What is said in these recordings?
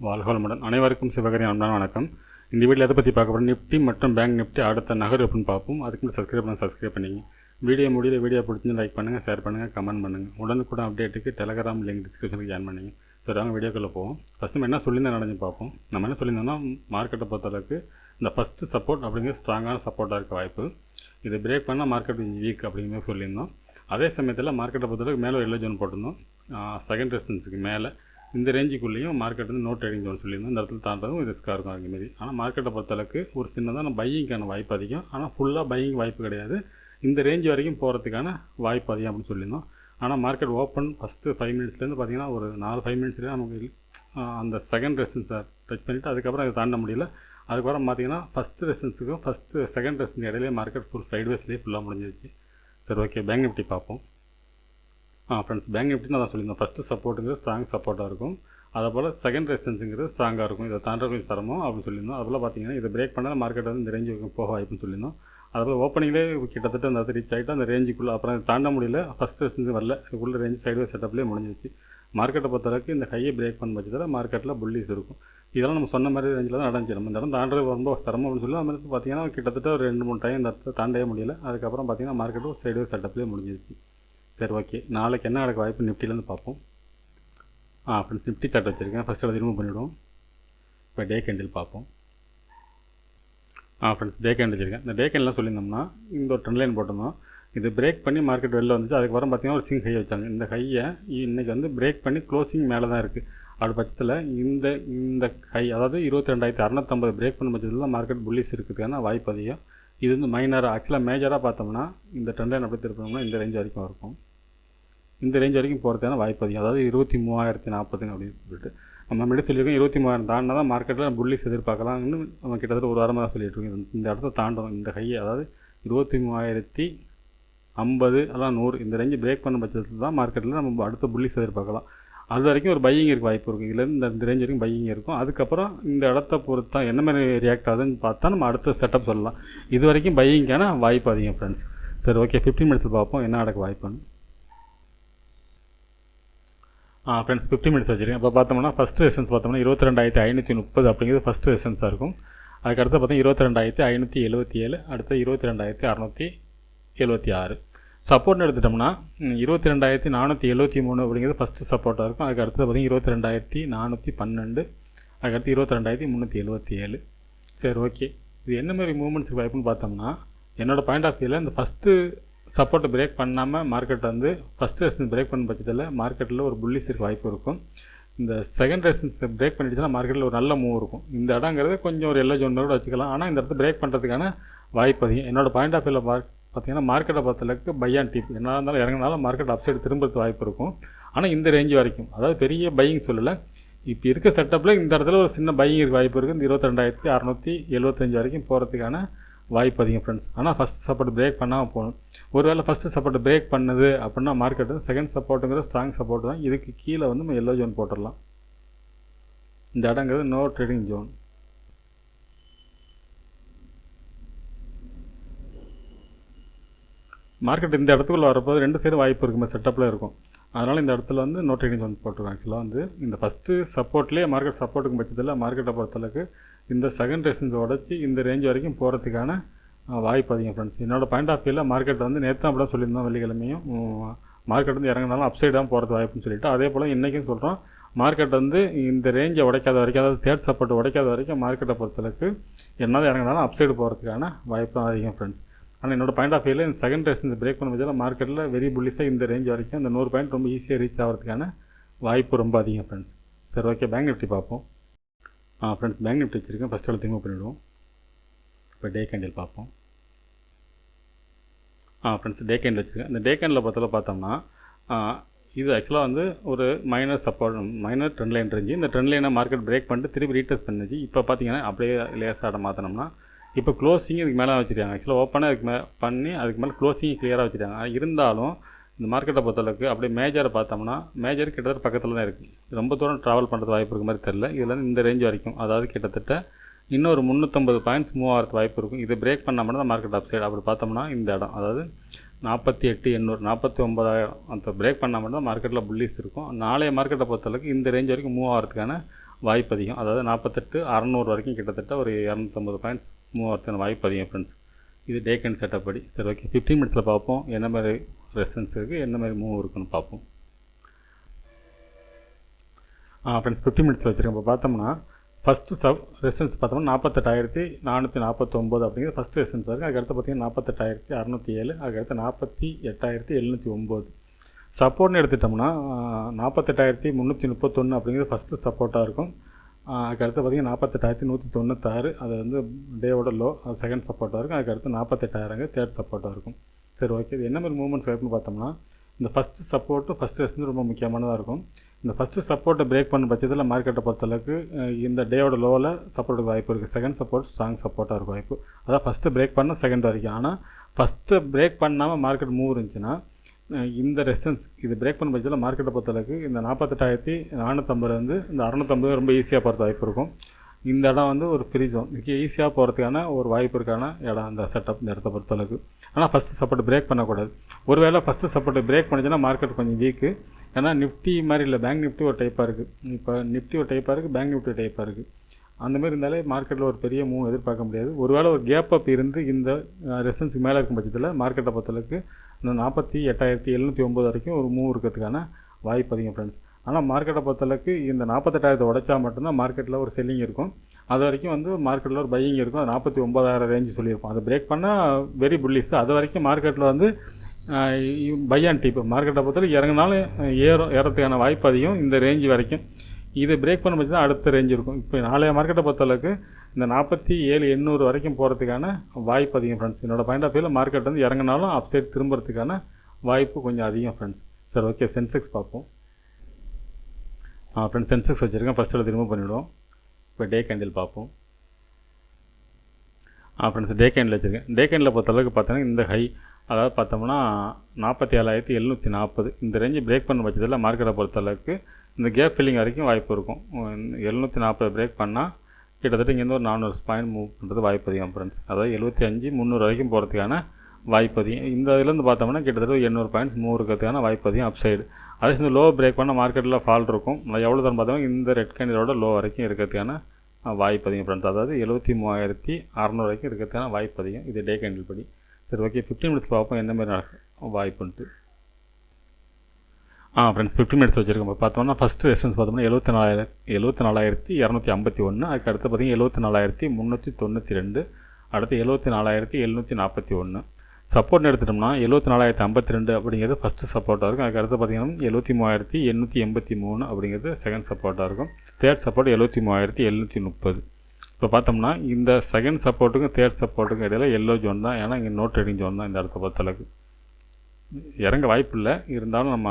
வாழ்க வளமுடன். அனைவருக்கும் சிவகரி அன்பான வணக்கம். இந்த வீடியோ எதை பற்றி பார்க்க போகிறோம், நிஃப்டி மற்றும் பேங்க் நிஃப்டி அடுத்த நகர் எப்படின்னு பார்ப்போம். அதுக்கு சப்ஸ்கிரைப் பண்ணிங்க. வீடியோ பிடிச்சி லைக் பண்ணுங்கள், ஷேர் பண்ணுங்கள், கமெண்ட் பண்ணுங்கள். உடனுக்குடன் அப்டேட்டுக்கு டெலகிராம் லிங்க் டிஸ்கிரிப்ஷனுக்கு ஜாயின் பண்ணிங்க. சரி, வாங்க வீடியோக்குள்ளே போவோம். ஃபஸ்ட்டு நம்ம என்ன சொல்லியிருந்தா நடந்து பார்ப்போம். நம்ம என்ன சொல்லியிருந்தோம்னா, மார்க்கெட்டை பொறுத்தளவுக்கு இந்த ஃபஸ்ட்டு சப்போர்ட் அப்படிங்கிற ஸ்ட்ராங்கான சப்போர்ட்டாக இருக்க வாய்ப்பு. இதை பிரேக் பண்ணால் மார்க்கெட் வீக் அப்படிங்கிற சொல்லியிருந்தோம். அதே சமயத்தில் மார்க்கெட்டை பொறுத்தளவுக்கு மேலே ஒரு எல்லோ ஜோன் போட்டிருந்தோம். செகண்ட் ரெசிஸ்டன்ஸுக்கு மேலே இந்த ரேஞ்சுக்குள்ளேயும் மார்க்கெட் வந்து நோ ட்ரேடிங் ஜோன் சொல்லியிருந்தோம். இந்த இடத்துல தாண்டதும் ரிஸ்க்காக இருக்கும். அதுமாரி ஆனால் மார்க்கெட்டை பொறுத்தளவுக்கு ஒரு சின்னதான பையிங்கான வாய்ப்பு அதிகம். ஆனால் ஃபுல்லாக பையிங் வாய்ப்பு கிடையாது. இந்த ரேஞ்ச் வரைக்கும் போகிறதுக்கான வாய்ப்பு அதிகம் அப்படின்னு சொல்லியிருந்தோம். ஆனால் மார்க்கெட் ஓப்பன் ஃபஸ்ட்டு 5 மினிட்ஸ்லேருந்து பார்த்திங்கன்னா ஒரு 4-5 மினிட்ஸ்லேயே நமக்கு அந்த செகண்ட் ரெசிஸ்டன்ஸை டச் பண்ணிவிட்டு அதுக்கப்புறம் அதை தாண்ட முடியல. அதுக்கப்புறம் பார்த்திங்கன்னா ஃபஸ்ட்டு ரெசிஸ்டன்ஸுக்கும் செகண்ட் ரெசிஸ்டன்ஸ் இடையிலே மார்க்கெட் ஃபுல் சைட்வேஸ்லேயே ஃபுல்லாக முடிஞ்சிருச்சு. சரி, ஓகே, பேங்க் நிஃப்டி பார்ப்போம். ஃப்ரெண்ட்ஸ், பேங்க் நிஃப்டின்னு நான் சொல்லியிருந்தேன். ஃபஸ்ட்டு சப்போர்ட்டுங்கிறது ஸ்ட்ராங் சப்போர்ட்டாக இருக்கும். அதே போல் செகண்ட் ரெசிஸ்டன்ஸுங்கிறது ஸ்ட்ராங்காக இருக்கும். இதை தாண்ட கொஞ்சம் சிரமம் அப்படின்னு சொல்லியிருந்தோம். அதில் பார்த்தீங்கன்னா இதை பிரேக் பண்ணால் மார்க்கெட் வந்து இந்த ரேஞ்சுக்கு போக வாய்ப்புன்னு சொல்லியிருந்தோம். அதுபோல் ஓப்பனிங்லேயே கிட்டத்தட்ட அந்த இடத்துல ரீச் ஆகிட்டு அந்த ரேஞ்சுக்குள்ளே அப்புறம் இதை தாண்ட முடியல. ஃபஸ்ட் ரெசிஸ்டன்ஸ் வரல, இதுக்குள்ளே ரேஞ்ச் சைடுவே செட்டப்லேயே முடிஞ்சிச்சு. மார்க்கெட்டை பொறுத்தளவுக்கு இந்த ஹையை பிரேக் பண்ண பட்சத்தில் மார்க்கெட்டில் புல்லிஸ் இருக்கும். இதெல்லாம் நம்ம சொன்ன மாதிரி ரேஞ்சில் தான் நடந்துச்சு. நம்ம இந்த இடம் தாண்டது ரொம்ப சிரமம் அப்படின்னு சொல்லி நம்ம பார்த்தீங்கன்னா கிட்டத்தட்ட ஒரு 2-3 டைம் இந்த இடத்துல தாண்டவே முடியல. அதுக்கப்புறம் பார்த்தீங்கன்னா மார்க்கெட் ஒரு சைடுவே செட்டப்லேயே முடிஞ்சிருச்சு. சரி, ஓகே, நாளைக்கு என்ன நடக்க வாய்ப்பு நிஃப்டிலேருந்து பார்ப்போம். ஃப்ரெண்ட்ஸ், நிஃப்டி சார்ட் வச்சுருக்கேன். ஃபஸ்ட்டு அதை ரிமூவ் பண்ணிவிடுவோம். இப்போ டே கேண்டில் பார்ப்போம். ஃப்ரெண்ட்ஸ், டே கேண்டில் வச்சுருக்கேன். இந்த டே கேண்டில் சொல்லியிருந்தோம்னா இந்த ஒரு ட்ரெண்ட் லைன் போட்டிருந்தோம். இது பிரேக் பண்ணி மார்க்கெட் வெளில வந்துச்சு. அதுக்கப்புறம் பார்த்திங்கன்னா ஒரு சிங் ஹை வச்சாங்க. இந்த ஹையை இன்றைக்கி வந்து பிரேக் பண்ணி க்ளோசிங் மேலே தான் இருக்குது. அப்படி பட்சத்தில் இந்த ஹை அதாவது 22,650 பிரேக் பண்ண பட்சத்தில் தான் மார்க்கெட் புல்லிஸ் இருக்கிறதுக்கான வாய்ப்பு அதிகம். இது வந்து மைனராக ஆக்சுவலாக மேஜராக பார்த்தோம்னா இந்த ட்ரெண்ட் லைன் அப்படி திருப்பினோம்னா இந்த ரேஞ்ச் வரைக்கும் இருக்கும். இந்த ரேஞ்ச் வரைக்கும் போகிறதுக்கான வாய்ப்பு அதிகம். அதாவது 23,040 அப்படின்னு சொல்லிட்டு நம்ம முன்னாடி சொல்லியிருக்கோம். 23,000 தாண்டினா தான் மார்க்கெட்டில் புல்லிஸ் எதிர்பார்க்கலாம்னு நம்ம கிட்டத்தட்ட ஒரு வாரமாக தான் சொல்லிட்டு இருக்கோம். இந்த இடத்த தாண்டணும். இந்த ஹையை அதாவது 23,050 அதான் 100 இந்த ரேஞ்சு பிரேக் பண்ண பட்சத்தில் தான் மார்க்கெட்டில் நம்ம அடுத்த புல்லிஸ் எதிர்பார்க்கலாம். அது வரைக்கும் ஒரு பையிங் இருக்க வாய்ப்பு இருக்குது. இதுலேருந்து இந்த ரேஞ்ச் வரைக்கும் பையிங் இருக்கும். அதுக்கப்புறம் இந்த இடத்த பொறுத்து தான் என்ன மாதிரி ரியாக்ட் ஆகுதுன்னு பார்த்தா நம்ம அடுத்த செட்டப் சொல்லலாம். இது வரைக்கும் பையிங்கான வாய்ப்பு அதிகம் ஃப்ரெண்ட்ஸ். சரி, ஓகே, 15 மினிட்ஸில் பார்ப்போம் என்ன நடக்க வாய்ப்புன்னு. ஃப்ரெண்ட்ஸ், 15 மினிட்ஸ் வச்சுருக்கேன். இப்போ பார்த்தோம்னா ஃபஸ்ட் ரெசிஸ்டன்ஸ் பார்த்தோம்னா 22,530 அப்படிங்கிறது ஃபஸ்ட் ரெசிஸ்டன்ஸாக இருக்கும். அதுக்கடுத்து பார்த்தீங்கன்னா 22,577, அடுத்து 22,676. சப்போர்ட்னு எடுத்துட்டோம்னா 22,473 அப்படிங்கிறது ஃபஸ்ட்டு சப்போர்ட்டாக இருக்கும். அதுக்கு அடுத்து பார்த்திங்கன்னா 22,412, அதுக்கடுத்து 22,377. சரி, ஓகே, இது என்ன மாதிரி மூவ்மெண்ட்ஸுக்கு வாய்ப்புன்னு பார்த்தோம்னா என்னோடய பாயிண்ட் ஆஃப் வியூவில் இந்த ஃபஸ்ட்டு சப்போர்ட்டை பிரேக் பண்ணாமல் மார்க்கெட் வந்து ஃபஸ்ட்டு ரெசிஸ்டன்ஸ் பிரேக் பண்ண பட்சத்தில் மார்க்கெட்டில் ஒரு புல்லிஸ் இருக்க வாய்ப்பு இருக்கும். இந்த செகண்ட் ரெசிஸ்டன்ஸை பிரேக் பண்ணிடுச்சுன்னா மார்க்கெட்டில் ஒரு நல்ல மூவ் இருக்கும். இந்த இடங்கிறது கொஞ்சம் ஒரு எல்லோ ஜோன் கூட வச்சுக்கலாம். ஆனால் இந்த இடத்த பிரேக் பண்ணுறதுக்கான வாய்ப்பு அதிகம். என்னோடய பாயிண்ட் ஆஃப் வியூவில் பார்த்தீங்கன்னா மார்க்கெட்டை பொறுத்தளவுக்கு பை அண்ட் டிப் என்ன இருந்தாலும் இறங்கினாலும் மார்க்கெட் அப்சைடு திரும்புறது வாய்ப்பு இருக்கும். ஆனால் இந்த ரேஞ்சு வரைக்கும் அதாவது பெரிய பையிங் சொல்லலை. இப்போ இருக்க செட்டப்பில் இந்த இடத்துல ஒரு சின்ன பையிங் இருக்க வாய்ப்பு இருக்குது. இந்த 22,675 வரைக்கும் போகிறதுக்கான வாய்ப்பு அதிகம் ஃப்ரெண்ட்ஸ். ஆனால் ஃபஸ்ட் சப்போர்ட் பிரேக் பண்ணாமல் போகணும். ஒருவேளை ஃபஸ்ட்டு சப்போர்ட் பிரேக் பண்ணுது அப்படின்னா மார்க்கெட் வந்து செகண்ட் சப்போர்ட்டுங்கிற ஸ்ட்ராங் சப்போர்ட் தான். இதுக்கு கீழே வந்து நம்ம எல்லோ ஜோன் போட்டுடலாம். இந்த இடங்கிறது நோ ட்ரேடிங் ஜோன். மார்க்கெட் இந்த இடத்துக்குள்ள வரப்போது 2 சைடு வாய்ப்பு இருக்குமே செட்டப்பில் இருக்கும். அதனால் இந்த இடத்துல வந்து நோ ட்ரேடிங் ஜோன் போட்டுருக்கோம். ஆக்சுவலாக வந்து இந்த ஃபஸ்ட்டு சப்போர்ட்லேயே மார்க்கெட் சப்போர்ட்டுக்கு பட்சத்தில் மார்க்கெட்டை பொறுத்தளவுக்கு இந்த செகண்ட் ரெசிஸ்டன்ஸ் உடச்சி இந்த ரேஞ்ச் வரைக்கும் போகிறதுக்கான வாய்ப்பு அதிகம் ஃப்ரெண்ட்ஸ். என்னோடய பாயிண்ட் ஆஃப் வியூவில் மார்க்கெட் வந்து நேற்று அப்படி தான் சொல்லியிருந்தோம். வெள்ளிக்கிழமையும் மார்க்கெட் வந்து இறங்கினாலும் அப்சைடு தான் போகிறது வாய்ப்புன்னு சொல்லிட்டு அதே போல் இன்றைக்கும் சொல்கிறோம். மார்க்கெட் வந்து இந்த ரேஞ்சை உடைக்காத வரைக்கும் அதாவது தேர்ட் சப்போர்ட் உடைக்காத வரைக்கும் மார்க்கெட்டை பொறுத்தளவுக்கு என்னதான் இறங்கினாலும் அப்சைடு போகிறதுக்கான வாய்ப்பு தான் அதிகம் ஃப்ரெண்ட்ஸ். ஆனால் என்னோடய பாயிண்ட் ஆஃப் வியூவில் இந்த செகண்ட் ரெசிஸ்டன்ஸ் பிரேக் பண்ண பட்சத்தில் மார்க்கெட்டில் வெரி புல்லிஸாக இந்த ரேஞ்ச் வரைக்கும் இந்த 100 பாயிண்ட் ரொம்ப ஈஸியாக ரீச் ஆகிறதுக்கான வாய்ப்பு ரொம்ப அதிகம் ஃப்ரெண்ட்ஸ். சரி, ஓகே, பேங்க் நிஃப்டி பார்ப்போம். ஃப்ரெண்ட்ஸ், பேங்க் நிஃப்டி வச்சுருக்கேன். ஃபஸ்ட் எடுத்து ரிமூவ் பண்ணிவிடுவோம். இப்போ டே கேண்டில் பார்ப்போம். ஃப்ரெண்ட்ஸ், டே கேண்டில் வச்சுருக்கேன். இந்த டே கேண்டில் பார்த்தோம்னா இது ஆக்சுவலாக வந்து ஒரு minor support minor trend line இருந்துச்சு. இந்த ட்ரெண்ட் லைனை மார்க்கெட் பிரேக் பண்ணிட்டு திருப்பி ரீடெஸ்ட் பண்ணிச்சு. இப்போ பார்த்தீங்கன்னா அப்படியே லேசாக மாற்றினோம்னா இப்போ க்ளோசிங் இதுக்கு மேலே வச்சுருக்காங்க. ஆக்சுவலாக ஓப்பனாக அதுக்கு மேலே க்ளோசிங் கிளியராக வச்சுருக்காங்க. இருந்தாலும் இந்த மார்க்கெட்டை பொறுத்தளவுக்கு அப்படியே மேஜரை பார்த்தோம்னா மேஜர் கிட்டத்தட்ட பக்கத்தில் தான் இருக்குது. ரொம்ப தூரம் ட்ராவல் பண்ணுறது வாய்ப்பு இருக்க மாதிரி தெரில. இதில் இந்த ரேஞ்ச் வரைக்கும் அதாவது கிட்டத்தட்ட இன்னொரு 350 பாயிண்ட்ஸ் மூவ் ஆகிறது வாய்ப்பு இருக்கும். இதை பிரேக் பண்ணாமல் தான் மார்க்கெட் அப்சைடு. அப்படி பார்த்தோம்னா இந்த இடம் அதாவது 48,800 49,000 அந்த பிரேக் பண்ணாமல் தான் மார்க்கெட்டில் புல்லிஸ் இருக்கும். நாளைய மார்க்கெட்டை பொறுத்தளவுக்கு இந்த ரேஞ்ச் வரைக்கும் மூவ் ஆகிறதுக்கான வாய்ப்பு அதிகம். அதாவது 48,600 வரைக்கும் கிட்டத்தட்ட ஒரு 250 பாயிண்ட்ஸ் மூவ் ஆகிறதுக்கான வாய்ப்பு அதிகம் ஃப்ரெண்ட்ஸ். இது டே கேண்ட் செட்டப் படி. சரி ஓகே, 15 மினிட்ஸில் பார்ப்போம் என்ன மாதிரி ரெசிஸ்டன்ஸ் இருக்குது, என்ன மாதிரி மூவ் இருக்குன்னு பார்ப்போம். ஃப்ரெண்ட்ஸ் 15 மினிட்ஸில் வச்சுருக்கேன். இப்போ பார்த்தோம்னா ஃபஸ்ட்டு ரெசிஸ்டன்ஸ் பார்த்தோம்னா 48,449 அப்படிங்கிறது ஃபஸ்ட்டு ரெசிஸ்டன்ஸ் இருக்குது. அதுக்கடுத்து பார்த்தீங்கன்னா 48,607, அதுக்கடுத்து 48,709. சப்போர்ட்னு எடுத்துட்டோம்னா 48,331 அப்படிங்கிறது ஃபஸ்ட்டு சப்போர்ட்டாக இருக்கும். அதுக்கடுத்து பார்த்திங்கன்னா 48,196, அது வந்து டேவோட லோ, அது செகண்ட் சப்போர்ட்டாக இருக்கும். அதுக்கடுத்து 48,000 தேர்ட் சப்போர்ட்டாக இருக்கும். சரி ஓகே, இது என்ன மாதிரி மூவ்மெண்ட்ஸ் இருக்குன்னு பார்த்தோம்னா இந்த ஃபஸ்ட்டு சப்போர்ட்டும் ஃபஸ்ட்டு ரெசிஸ்டன்ஸ் ரொம்ப முக்கியமானதாக இருக்கும். இந்த ஃபஸ்ட்டு சப்போர்ட்டை பிரேக் பண்ண பட்சத்தில் மார்க்கெட்டை பொறுத்தளவுக்கு இந்த டேவோட லோவில் சப்போர்ட்டுக்கு வாய்ப்பு இருக்குது. செகண்ட் சப்போர்ட் ஸ்ட்ராங் சப்போர்ட்டாக இருக்கும் வாய்ப்பு. அதான் ஃபஸ்ட்டு பிரேக் பண்ண செகண்ட் வரைக்கும். ஆனால் ஃபஸ்ட்டு பிரேக் பண்ணாமல் மார்க்கெட் மூவ் இருந்துச்சுன்னா இந்த ரெசிஸ்டன்ஸ் இது பிரேக் பண்ண பட்சத்தில் மார்க்கெட்டை பொறுத்தளவுக்கு இந்த 48,450 வந்து இந்த 650 ரொம்ப ஈஸியாக போகிறது வாய்ப்பு இருக்கும். இந்த இடம் வந்து ஒரு ஃப்ரீ ஜோன், ஈஸியாக போகிறதுக்கான ஒரு வாய்ப்பு இருக்கான இடம் அந்த செட்டப், இந்த இடத்த பொறுத்தளவுக்கு. ஆனால் ஃபஸ்ட்டு சப்போர்ட் பிரேக் பண்ணக்கூடாது. ஒருவேளை ஃபஸ்ட்டு சப்போர்ட் பிரேக் பண்ணிச்சுன்னா மார்க்கெட் கொஞ்சம் வீக்கு. ஏன்னா நிஃப்டி மாதிரி இல்லை, பேங்க் நிஃப்டி ஒரு டைப்பாக இருக்குது. இப்போ நிஃப்டி ஒரு டைப்பாக இருக்குது, பேங்க் நிஃப்டி டைப்பாக இருக்குது. அந்தமாதிரி இருந்தாலே மார்க்கெட்டில் ஒரு பெரிய மூவ் எதிர்பார்க்க முடியாது. ஒருவேளை ஒரு கேப் அப் இருந்து இந்த ரெசிஸ்டன்ஸுக்கு மேலே இருக்கும் பட்சத்தில் மார்க்கெட்டை பொறுத்தளவுக்கு இந்த 48,709 வரைக்கும் ஒரு மூவ் இருக்கிறதுக்கான வாய்ப்பு அதிகம் ஃப்ரெண்ட்ஸ். ஆனால் மார்க்கெட்டை பொறுத்தளவுக்கு இந்த 48,000 உடைச்சா மட்டும்தான் மார்க்கெட்டில் ஒரு செல்லிங் இருக்கும். அது வரைக்கும் வந்து மார்க்கெட்டில் ஒரு பையிங் இருக்கும். அது 49,000 ரேஞ்சு சொல்லியிருப்போம். அதை பிரேக் பண்ணால் வெரி புல்லிஸ். அது வரைக்கும் மார்க்கெட்டில் வந்து பை அண்ட் டிப். மார்க்கெட்டை பொறுத்தளவுக்கு இறங்கினாலும் ஏறத்துக்கான வாய்ப்பு அதிகம் இந்த ரேஞ்சு வரைக்கும். இது பிரேக் பண்ண பட்சம் தான் அடுத்த ரேஞ்ச் இருக்கும். இப்போ நாளைய மார்க்கெட்டை பொறுத்தளவுக்கு இந்த 47,800 வரைக்கும் போகிறதுக்கான வாய்ப்பு அதிகம் ஃப்ரெண்ட்ஸ். என்னோடய பாயிண்ட் ஆஃப் வியூவில் மார்க்கெட் வந்து இறங்கினாலும் அப்சைட் திரும்புறதுக்கான வாய்ப்பு கொஞ்சம் அதிகம் ஃப்ரெண்ட்ஸ். சரி ஓகே, சென்செக்ஸ் பார்ப்போம். ஃப்ரெண்ட்ஸ் சென்செக்ஸ் வச்சுருக்கேன். ஃபஸ்ட்டில் திரும்ப பண்ணிவிடுவோம். இப்போ டே கேண்டில் பார்ப்போம். ஃப்ரெண்ட்ஸ் டே கேண்டில் வச்சுருக்கேன். டே கேண்டில் பொறுத்தளவுக்கு பார்த்தோன்னா இந்த ஹை, அதாவது பார்த்தோம்னா 47,740 இந்த ரேஞ்சு பிரேக் பண்ண பட்சத்தில் மார்க்கெட்டை பொறுத்தளவுக்கு இந்த கேப் ஃபில்லிங் வரைக்கும் வாய்ப்பு இருக்கும். 740 பிரேக் பண்ணால் கிட்டத்தட்ட இங்கேருந்து ஒரு 400 பாயிண்ட் மூவ் பண்ணுறது வாய்ப்பு அதிகம் ஃப்ரெண்ட்ஸ். அதாவது 75,300 வரைக்கும் போகிறதுக்கான வாய்ப்பு அதிகம். இந்த இதுலேருந்து பார்த்தோம்னா கிட்டத்தட்ட 800 பாயிண்ட்ஸ் மூவ் இருக்கிறதுக்கான வாய்ப்பு அதிகம் அப்சைடு. அதே சேர்ந்து லோ பிரேக் பண்ணால் மார்க்கெட்டில் ஃபால் இருக்கும். அது எவ்வளோ தரம் பார்த்தோம்னா இந்த ரெட் கேண்டிலோட லோ வரைக்கும் இருக்கிறதுக்கான வாய்ப்பு அதிகம் ஃப்ரெண்ட்ஸ். அதாவது 73,600 வரைக்கும் இருக்கிறதுக்கான வாய்ப்பு அதிகம். இது டே கேண்டில் படி. சரி ஓகே, 15 மினிட்ஸ் பார்ப்போம் என்ன மாதிரி வாய்ப்புன்ட்டு. ஃப்ரெண்ட்ஸ் 15 மினிட்ஸ் வச்சுருக்கோம். பார்த்தோம்னா ஃபஸ்ட்டு ரெசிஸ்டன்ஸ் பார்த்தோம்னா 74,251. அதுக்கு அடுத்து பார்த்தீங்கன்னா 74,392. அடுத்து 74,741. சப்போர்ட்னு எடுத்துட்டோம்னா 74,052 அப்படிங்கிறது ஃபஸ்ட்டு சப்போர்ட்டாக இருக்கும். அதுக்கு அடுத்து பார்த்தீங்கன்னா 73,883 அப்படிங்கிறது செகண்ட் சப்போர்ட்டாக இருக்கும். Third support 73,730. இப்போ பார்த்தோம்னா இந்த செகண்ட் சப்போர்ட்டுக்கும் தேர்ட் சப்போர்ட்டுக்கும் இடையில எல்லோ ஜோன் தான். ஏன்னா இங்கே நோ ட்ரேடிங் ஜோன் தான். இந்த இடத்த பொறுத்தளவுக்கு இறங்க வாய்ப்பு இல்லை. இருந்தாலும் நம்ம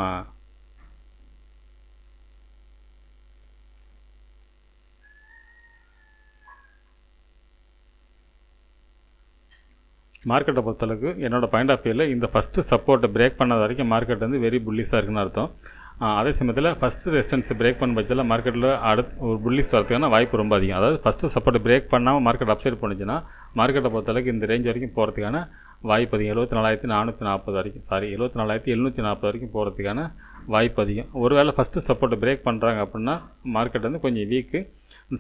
மார்க்கெட்டை பொறுத்தளவுக்கு என்னோடய பாயிண்ட் ஆஃப் வியூவில் இந்த ஃபஸ்ட்டு சப்போர்ட்டை பிரேக் பண்ணாத வரைக்கும் மார்க்கெட் வந்து வெரி புல்லிஸாக இருக்குன்னு அர்த்தம். அதே சமயத்தில் ஃபஸ்ட்டு ரெசிஸ்டன்ஸ் பிரேக் பண்ண பட்சத்தில் மார்க்கெட்டில் அடுத்து ஒரு புல்லிஸ் வரதுக்கான வாய்ப்பு ரொம்ப அதிகம். அதாவது ஃபஸ்ட்டு சப்போர்ட்டை பிரேக் பண்ணாமல் மார்க்கெட் அப்சைட் போணுச்சுன்னா மார்க்கெட்டை பொறுத்தளவுக்கு இந்த ரேஞ்ச் வரைக்கும் போகிறதுக்கான வாய்ப்பு அதிகம். 74,440 வரைக்கும் 74,740 வரைக்கும் போகிறதுக்கான வாய்ப்பு அதிகம். ஒருவேளை ஃபஸ்ட்டு சப்போர்ட்டை பிரேக் பண்ணுறாங்க அப்படின்னா மார்க்கெட் வந்து கொஞ்சம் வீக்கு.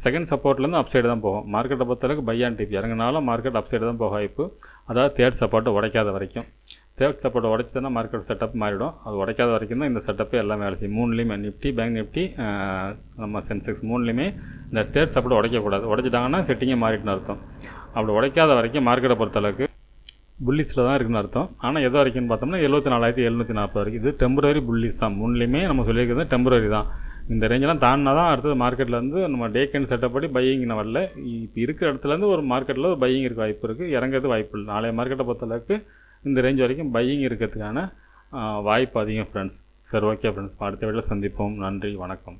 செகண்ட் சப்போர்ட்லேருந்து அப்சைடு தான் போகும். மார்க்கெட்டை பொறுத்தளவுக்கு பை அண்ட் டிப். இறங்கினாலும் மார்க்கெட் அப்சைடு தான் போக வாய்ப்பு. அதாவது தேர்ட் சப்போர்ட்டை உடைக்காத வரைக்கும். தேர்ட் சப்போர்ட்டை உடைச்சதுன்னா மார்க்கெட் செட்டப் மாறிடும். அது உடைக்காத வரைக்கும் தான் இந்த செட்டப்பே எல்லாம் வேலை செய்யும். மூணுலேயுமே நிஃப்டி, பேங்க் நிஃப்டி, நம்ம சென்செக்ஸ் மூணுலேயுமே இந்த தேர்ட் சப்போர்ட்டை உடைக்கக்கூடாது. உடைச்சிட்டாங்கன்னா செட்டிங்கே மாறிட்டுன்னு அர்த்தம். அப்படி உடைக்காத வரைக்கும் மார்க்கெட்டை பொறுத்தளவுக்கு புல்லிஸில் தான் இருக்குன்னு அர்த்தம். ஆனால் எது வரைக்கும்னு பார்த்தோம்னா 74,740 வரைக்கும். இது டெம்பரரி புல்லிஸ் தான். மூணுலேயுமே நம்ம சொல்லியிருக்கிறது டெம்பரரி தான். இந்த ரேஞ்செலாம் தாண்டினா தான் அடுத்தது மார்க்கெட்டில் வந்து நம்ம டே கேண்ட் செட்டப் படி பையிங் வரல. இப்போ இருக்கிற இடத்துலேருந்து ஒரு மார்க்கெட்டில் ஒரு பையிங் இருக்க வாய்ப்பு இருக்குது. இறங்கிறது வாய்ப்பு இல்லை. நாளைய மார்க்கெட்டை பொறுத்தளவுக்கு இந்த ரேஞ்ச் வரைக்கும் பையிங் இருக்கிறதுக்கான வாய்ப்பு அதிகம் ஃப்ரெண்ட்ஸ். சரி ஓகே ஃப்ரெண்ட்ஸ், அடுத்த வீடியோவில் சந்திப்போம். நன்றி, வணக்கம்.